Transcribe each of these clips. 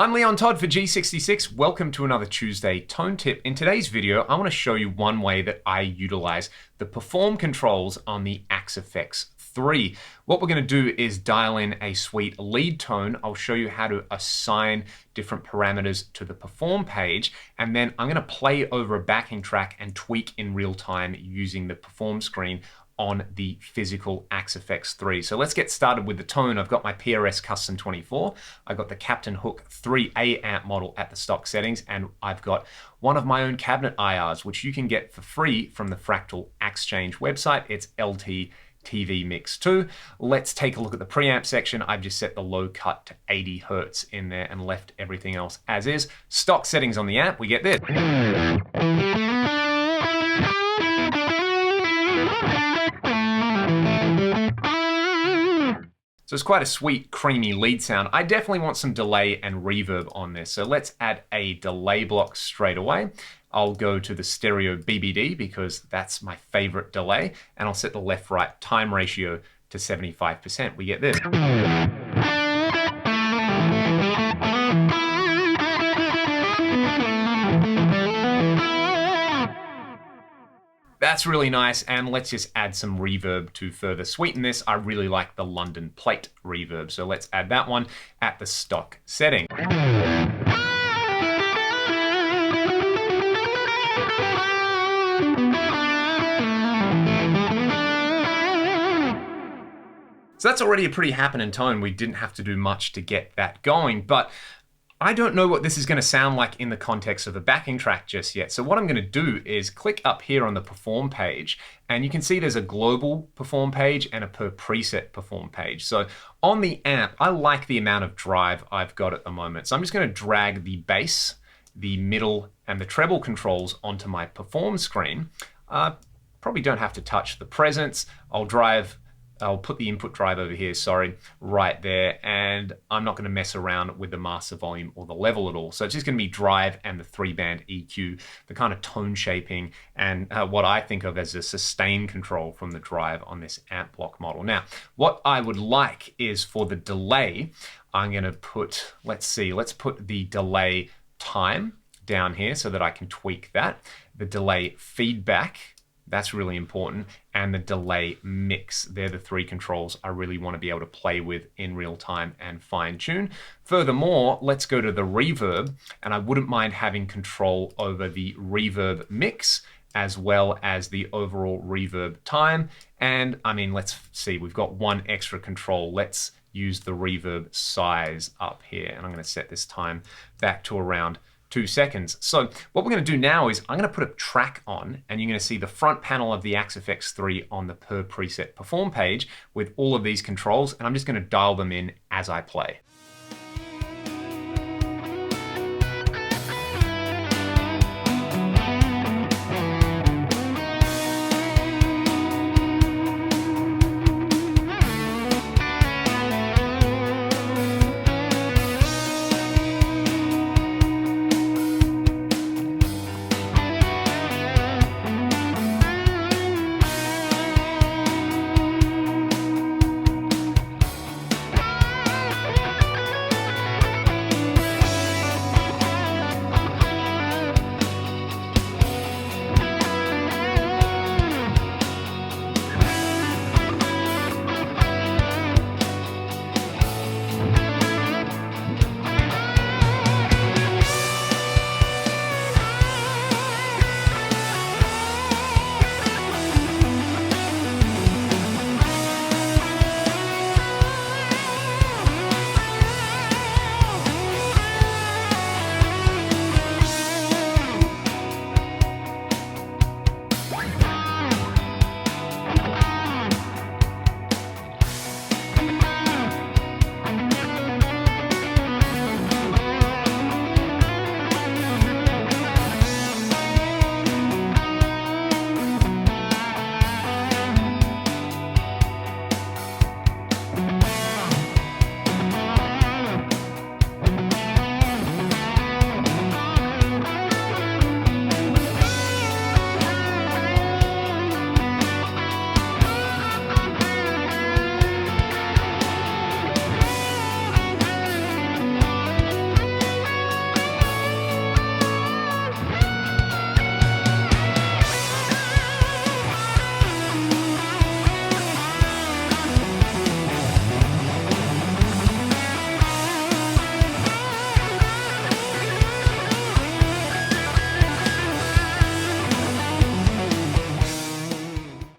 I'm Todd for G66. Welcome to another Tuesday Tone Tip. In today's video, I want to show you one way that I utilize the perform controls on the Axe-Fx 3. What we're going to do is dial in a sweet lead tone. I'll show you how to assign different parameters to the perform page, and then I'm going to play over a backing track and tweak in real time using the perform screen on the physical Axe-Fx 3. So let's get started with the tone. I've got my PRS Custom 24. I've got the Captain Hook 3A amp model at the stock settings, and I've got one of my own cabinet IRs, which you can get for free from the Fractal Exchange website. It's LT TV Mix 2. Let's take a look at the preamp section. I've just set the low cut to 80 Hertz in there and left everything else as is. Stock settings on the amp, we get this. So it's quite a sweet, creamy lead sound. I definitely want some delay and reverb on this. So let's add a delay block straight away. I'll go to the stereo BBD because that's my favorite delay, and I'll set the left-right time ratio to 75%. We get this. That's really nice, and let's just add some reverb to further sweeten this. I really like the London plate reverb, so let's add that one at the stock setting. So that's already a pretty happening tone. We didn't have to do much to get that going, but I don't know what this is going to sound like in the context of a backing track just yet. So what I'm going to do is click up here on the perform page, and you can see there's a global perform page and a per preset perform page. So on the amp, I like the amount of drive I've got at the moment. So I'm just going to drag the bass, the middle, and the treble controls onto my perform screen. Probably don't have to touch the presence. I'll put the input drive over here, right there, and I'm not going to mess around with the master volume or the level at all. So it's just going to be drive and the 3-band EQ, the kind of tone shaping, and what I think of as a sustain control from the drive on this amp block model. Now, what I would like is for the delay, I'm going to put, let's put the delay time down here so that I can tweak that. The delay feedback, that's really important, and the delay mix. They're the three controls I really want to be able to play with in real time and fine tune. Furthermore, let's go to the reverb, and I wouldn't mind having control over the reverb mix as well as the overall reverb time. And I mean, let's see, we've got one extra control. Let's use the reverb size up here, and I'm going to set this time back to around 2 seconds. So what we're going to do now is I'm going to put a track on, and you're going to see the front panel of the Axe-Fx 3 on the per preset perform page with all of these controls, and I'm just going to dial them in as I play.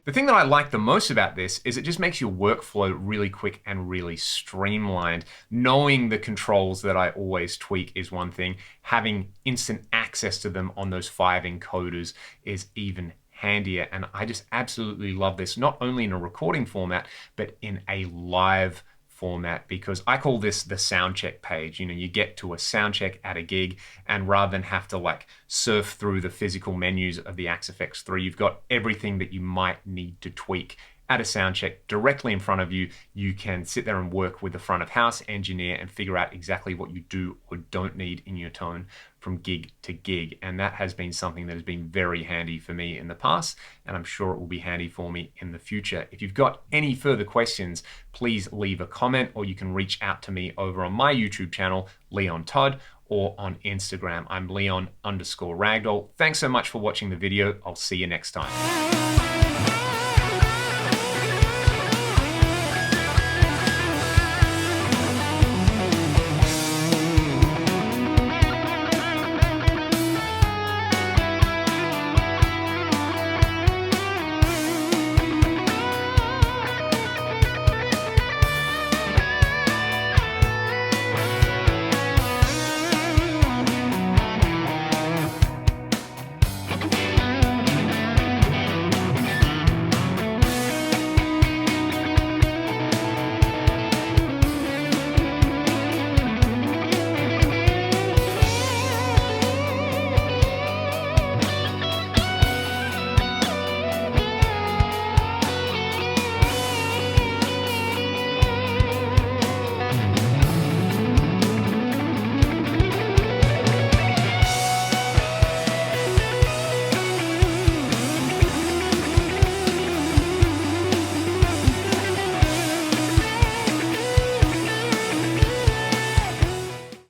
The thing that I like the most about this is it just makes your workflow really quick and really streamlined. Knowing the controls that I always tweak is one thing. Having instant access to them on those 5 encoders is even handier. And I just absolutely love this, not only in a recording format, but in a live format, because I call this the sound check page. You know, you get to a sound check at a gig, and rather than have to like surf through the physical menus of the Axe FX3, you've got everything that you might need to tweak at a sound check directly in front of you. You can sit there and work with the front of house engineer and figure out exactly what you do or don't need in your tone from gig to gig. And that has been something that has been very handy for me in the past, and I'm sure it will be handy for me in the future. If you've got any further questions, please leave a comment, or you can reach out to me over on my YouTube channel, Leon Todd, or on Instagram. I'm Leon_Ragdoll. Thanks so much for watching the video. I'll see you next time.